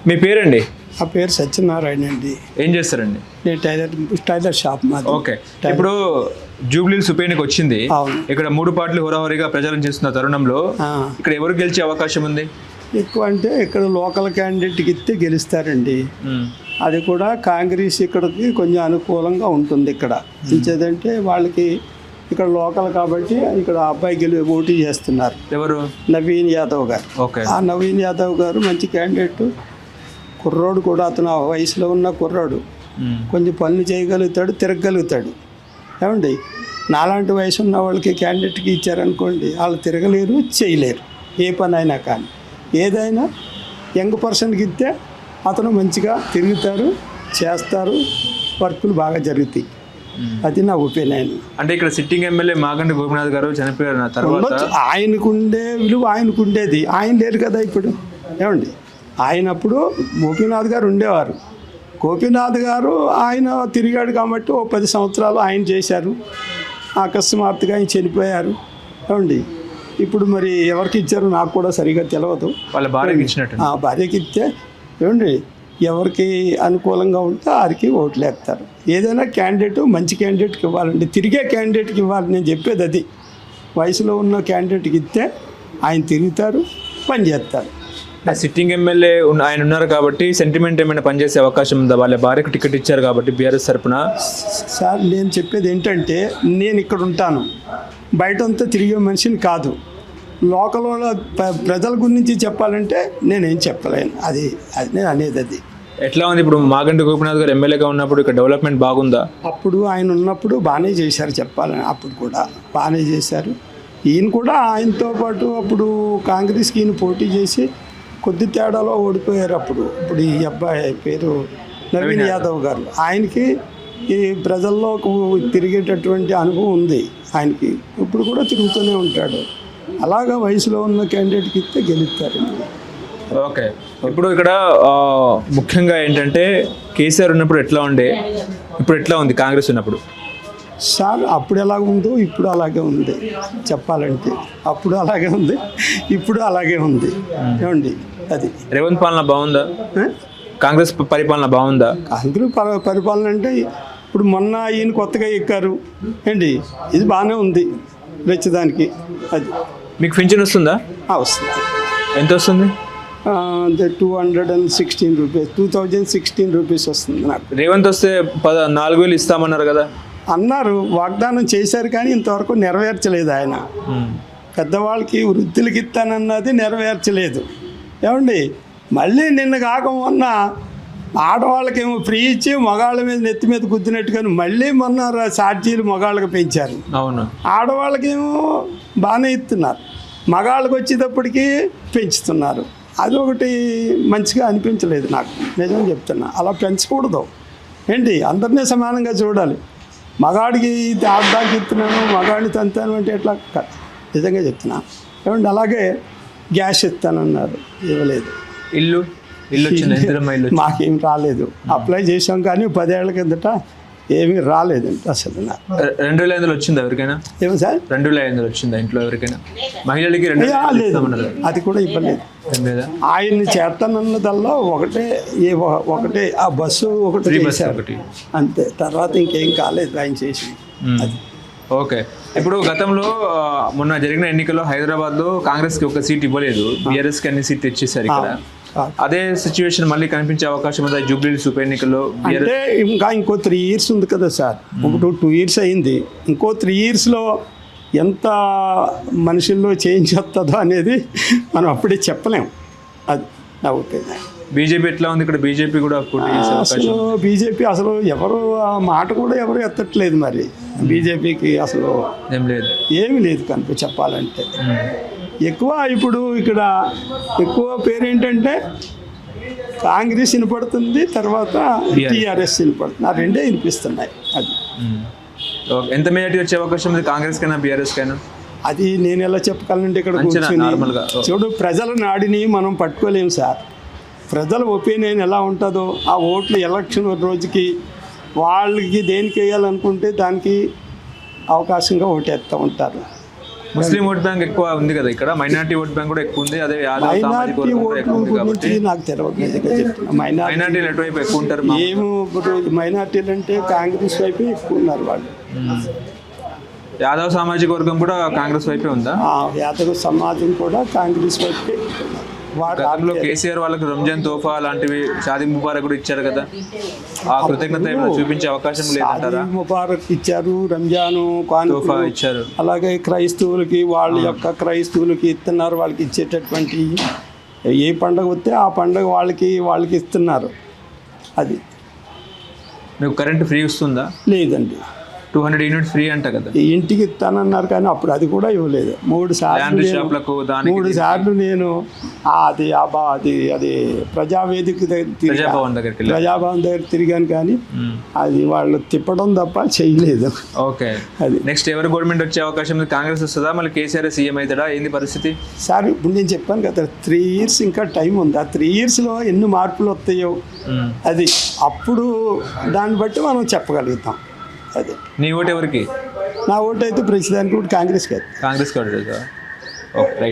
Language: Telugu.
మీ పేరండి? ఆ పేరు సత్యనారాయణ అండి. ఏం చేస్తారండి? నేను టైలర్ షాప్ మాది. ఓకే, ఇప్పుడు జూబ్లీహిల్స్ ఉప ఎన్నిక వచ్చింది. అవును. ఇక్కడ 3 పార్టీలు హోరాహోరీగా ప్రచారం చేస్తున్న తరుణంలో ఇక్కడ ఎవరు గెలిచే అవకాశం ఉంది? ఎక్కువ అంటే ఇక్కడ లోకల్ క్యాండిడేట్కి ఇస్తే గెలుస్తారండి. అది కూడా కాంగ్రెస్ ఇక్కడికి కొంచెం అనుకూలంగా ఉంటుంది. ఇక్కడ ఇచ్చేదంటే వాళ్ళకి ఇక్కడ లోకల్ కాబట్టి ఇక్కడ అబ్బాయి పోటీ చేస్తున్నారు. ఎవరు? నవీన్ యాదవ్ గారు. ఓకే. ఆ నవీన్ యాదవ్ గారు మంచి క్యాండిడేట్, కుర్రోడు కూడా. అతను ఆ వయసులో ఉన్న కుర్రోడు, కొంచెం పనులు చేయగలుగుతాడు, తిరగలుగుతాడు. ఏమండి, నాలాంటి వయసు ఉన్న వాళ్ళకి క్యాండిడేట్కి ఇచ్చారనుకోండి, వాళ్ళు తిరగలేరు, చేయలేరు ఏ పని అయినా. కానీ ఏదైనా యంగ్ పర్సన్కి ఇస్తే అతను మంచిగా తిరుగుతారు, చేస్తారు, వర్కులు బాగా జరుగుతాయి. అది నా ఒపీనియన్. అంటే ఇక్కడ సిట్టింగ్ ఎమ్మెల్యే మాగంటి గోపినాథ్ గారు చనిపోయారు తర్వాత ఆయనకుండే విలువ ఆయనకుండేది, ఆయన లేరు కదా ఇప్పుడు. ఏమండి, ఆయనప్పుడు గోపీనాథ్ గారు ఉండేవారు. గోపీనాథ్ గారు ఆయన తిరిగాడు కాబట్టి 10 సంవత్సరాలు ఆయన చేశారు. అకస్మాత్తుగా ఆయన చనిపోయారు. ఏమండి, ఇప్పుడు మరి ఎవరికి ఇచ్చారో నాకు కూడా సరిగా తెలియదు. వాళ్ళ భార్యకి ఇచ్చినట్టు. భార్యకి ఇస్తే ఏమండి, ఎవరికి అనుకూలంగా ఉంటే వారికి ఓట్లు వేస్తారు. ఏదైనా క్యాండిడేట్ మంచి క్యాండిడేట్కి ఇవ్వాలండి, తిరిగే క్యాండిడేట్కి ఇవ్వాలి. నేను చెప్పేది అది. వయసులో ఉన్న క్యాండిడేట్కి ఇస్తే ఆయన తిరుగుతారు, పని చేస్తారు. సిట్టింగ్ ఎమ్మెల్యే ఆయన ఉన్నారు కాబట్టి సెంటిమెంట్ ఏమైనా పనిచేసే అవకాశం ఉందా? వాళ్ళ భార్యకు టికెట్ ఇచ్చారు కాబట్టి బీఆర్ఎస్ తరపున. సార్, నేను చెప్పేది ఏంటంటే, నేను ఇక్కడ ఉంటాను, బయటంతా తిరిగే మనిషిని కాదు. లోకల్ ప్రజల గురించి చెప్పాలంటే నేనేం చెప్పలేను. అది నేను అనేది అది. ఎట్లా ఉంది ఇప్పుడు మాగంటి గోపినాథ్ గారు ఎమ్మెల్యేగా ఉన్నప్పుడు ఇక్కడ డెవలప్మెంట్ బాగుందా? అప్పుడు ఆయన ఉన్నప్పుడు బాగానే చేశారు చెప్పాలని. అప్పుడు కూడా బాగానే చేశారు. ఈయన కూడా ఆయనతో పాటు అప్పుడు కాంగ్రెస్కి ఈయన పోటీ చేసి కొద్ది తేడాలో ఓడిపోయారు. అప్పుడు ఈ అబ్బాయి పేరు నవీన్ యాదవ్ గారు, ఆయనకి ఈ ప్రజల్లో తిరిగేటటువంటి అనుభవం ఉంది ఆయనకి. ఇప్పుడు కూడా తిరుగుతూనే ఉంటాడు. అలాగా వయసులో ఉన్న క్యాండిడేట్కి ఇస్తే గెలుస్తారండి. ఓకే, ఇప్పుడు ఇక్కడ ముఖ్యంగా ఏంటంటే కేసీఆర్ ఉన్నప్పుడు ఎట్లా ఉండే, ఇప్పుడు ఎట్లా ఉంది కాంగ్రెస్ ఉన్నప్పుడు? సార్, అప్పుడు ఎలా ఉందో ఇప్పుడు అలాగే ఉంది చెప్పాలంటే. అప్పుడు అలాగే ఉంది, ఇప్పుడు అలాగే ఉంది. ఏమండి, అది. రేవంత్ పాలన బాగుందా? కాంగ్రెస్ పరిపాలన బాగుందా? కాంగ్రెస్ పరిపాలన అంటే ఇప్పుడు మొన్న ఈయన కొత్తగా ఎక్కారు ఏంటి, ఇది బాగానే ఉంది ప్రస్తుతానికి. అది. మీకు పెన్షన్ వస్తుందా? వస్తుంది. ఎంత వస్తుంది? 216 రూపీస్, 2016 రూపీస్ వస్తుంది నాకు. రేవంత్ వస్తే 4,000 ఇస్తామన్నారు కదా. అన్నారు, వాగ్దానం చేశారు, కానీ ఇంతవరకు నెరవేర్చలేదు ఆయన. పెద్దవాళ్ళకి వృద్ధులకి ఇస్తానన్నది నెరవేర్చలేదు. ఏమండి, మళ్ళీ నిన్న కాక మొన్న ఆడవాళ్ళకేమో ఫ్రీ ఇచ్చి మగాళ్ళ మీద నెత్తి మీద గుద్దినట్టుగాను మళ్ళీ మొన్న ఛార్జీలు మగాళ్ళకి పెంచారు. అవును. ఆడవాళ్ళకేమో బాగానే ఇస్తున్నారు, మగాళ్ళకి వచ్చేటప్పటికి పెంచుతున్నారు. అది ఒకటి మంచిగా అనిపించలేదు నాకు, నిజం చెప్తున్నా. అలా పెంచకూడదు ఏంటి, అందరినీ సమానంగా చూడాలి. మగాడికి ఆడడానికి ఇస్తున్నాను, మగాడిని తంతాను అంటే ఎట్లా? నిజంగా చెప్తున్నా. ఏమంటే అలాగే గ్యాస్ ఇస్తానన్నారు, ఇవ్వలేదు. ఇల్లు వచ్చింది, మాకేం రాలేదు. అప్లై చేసాం కానీ 10 ఏళ్ల కిందట ఏమీ రాలేదండి అసలు. 2,500 వచ్చిందా ఎవరికైనా? ఏమో సార్, 2,500 వచ్చిందా ఇంట్లో ఎవరికైనా? మహిళలకి లేదు, అది కూడా ఇవ్వలేదు. ఆయన్ని చేస్తానన్నదల్లా ఒకటే ఆ బస్సు ఒకటి అంతే. తర్వాత ఇంకేం కాలేదు ఆయన చేసి. అది. ఓకే, ఇప్పుడు గతంలో మొన్న జరిగిన ఎన్నికల్లో హైదరాబాద్లో కాంగ్రెస్కి ఒక సీట్ ఇవ్వలేదు, బీఆర్ఎస్కి అన్ని సీట్ తెచ్చేసారు ఇక్కడ. అదే సిచ్యువేషన్ మళ్ళీ కనిపించే అవకాశం ఉంది జూబ్లీహిల్స్ ఉప ఎన్నికల్లో? అంటే ఇంకో 3 years ఉంది కదా సార్. 2 years అయింది. ఇంకో 3 yearsలో ఎంత మనుషుల్లో చేంజ్ వస్తుందో అనేది మనం అప్పుడే చెప్పలేము. అది నా ఒపీనియన్. బీజేపీ ఎట్లా ఉంది ఇక్కడ? బీజేపీ కూడా అసలు బీజేపీ అసలు ఎవరు ఆ మాట కూడా ఎవరు ఎత్తట్లేదు. మరి బీజేపీకి అసలు ఏమీ లేదు కనుక చెప్పాలంటే. ఎక్కువ ఇప్పుడు ఇక్కడ ఎక్కువ పేరు ఏంటంటే కాంగ్రెస్ వినపడుతుంది, తర్వాత టీఆర్ఎస్ వినపడుతుంది. ఆ రెండే వినిపిస్తున్నాయి. అది. ఎంత మెజారిటీ వచ్చే అవకాశం ఉంది కాంగ్రెస్ కైనా బీఆర్ఎస్ కైనా? అది నేను ఎలా చెప్పగలనంటే, ఇక్కడ కూర్చొని చూడు, ప్రజల నాడిని మనం పట్టుకోలేము సార్. ప్రజల ఒపీనియన్ ఎలా ఉంటుందో, ఆ ఓట్లు ఎలక్షన్ రోజుకి వాళ్ళకి దేనికి వేయాలనుకుంటే దానికి అవకాశంగా ఓటేస్తూ ఉంటారు. ముస్లిం ఓట్ బ్యాంక్ ఎక్కువ ఉంది కదా ఇక్కడ, మైనారిటీ ఓట్ బ్యాంక్ కూడా ఎక్కువ ఉంది, అదే యాదవ్ సామాజిక మైనార్టీ వర్గం కూడా ఎక్కువ ఉంది ఓట్ల కాబట్టి గురించి నాకు తెలియదు నిజంగా చెప్తున్నా. మైనారిటీలు ఎటువైపు ఎక్కువ ఉంటారు ఏమో ఇప్పుడు మైనార్టీలు అంటే కాంగ్రెస్ వైపు ఎక్కువ ఉన్నారు వాళ్ళు. యాదవ్ సామాజిక వర్గం కూడా కాంగ్రెస్ వైపే ఉందా? యాదవ సమాజం కూడా కాంగ్రెస్ వైపే వాడు గతంలో కేసీఆర్ వాళ్ళకి రంజాన్ తోఫా లాంటివి, షాదీ ముబారక్ కూడా ఇచ్చారు కదా, ఆ కృతజ్ఞత ఏమైనా చూపించే అవకాశం లేదంటారా? షాదీ ముబారక్ ఇచ్చారు, రంజాను తోఫా కానుకలు ఇచ్చారు. అలాగే క్రైస్తవులకి వాళ్ళ యొక్క క్రైస్తవులకి ఇస్తున్నారు. వాళ్ళకి ఇచ్చేటటువంటి ఏ పండగ వస్తే ఆ పండగ వాళ్ళకి ఇస్తున్నారు. అది మీకు కరెంట్ ఫ్రీ వస్తుందా? లేదండి, 200 యూనిట్స్ ఫ్రీ అంట కదా. ఈ ఇంటికి ఇస్తానన్నారు కానీ అప్పుడు అది కూడా ఇవ్వలేదు. మూడు ల్యాండ్ షాప్లకు దానికి సార్లు నేను అది ప్రజావేదిక ప్రజాభవన్ దగ్గరికి వెళ్ళి. ప్రజాభవన్ దగ్గర తిరిగాను కానీ అది వాళ్ళు తిప్పడం తప్ప చేయలేదు. ఓకే, అది నెక్స్ట్ ఎవరు గవర్నమెంట్ వచ్చే అవకాశం ఉంది? కాంగ్రెస్ వస్తుందా, మళ్ళీ కేసీఆర్ సీఎం అవుతాడా? ఏంది పరిస్థితి? సార్ ఇప్పుడు నేను చెప్పాను కదా 3 years ఇంకా టైం ఉంది. ఆ 3 yearsలో ఎన్ని మార్పులు వస్తాయో అది అప్పుడు దాన్ని బట్టి మనం చెప్పగలుగుతాం. అది నీ ఓటు ఎవరికి? నా ఓటు అయితే ప్రస్తుతానికి కాంగ్రెస్ కాదు. Congress okay right.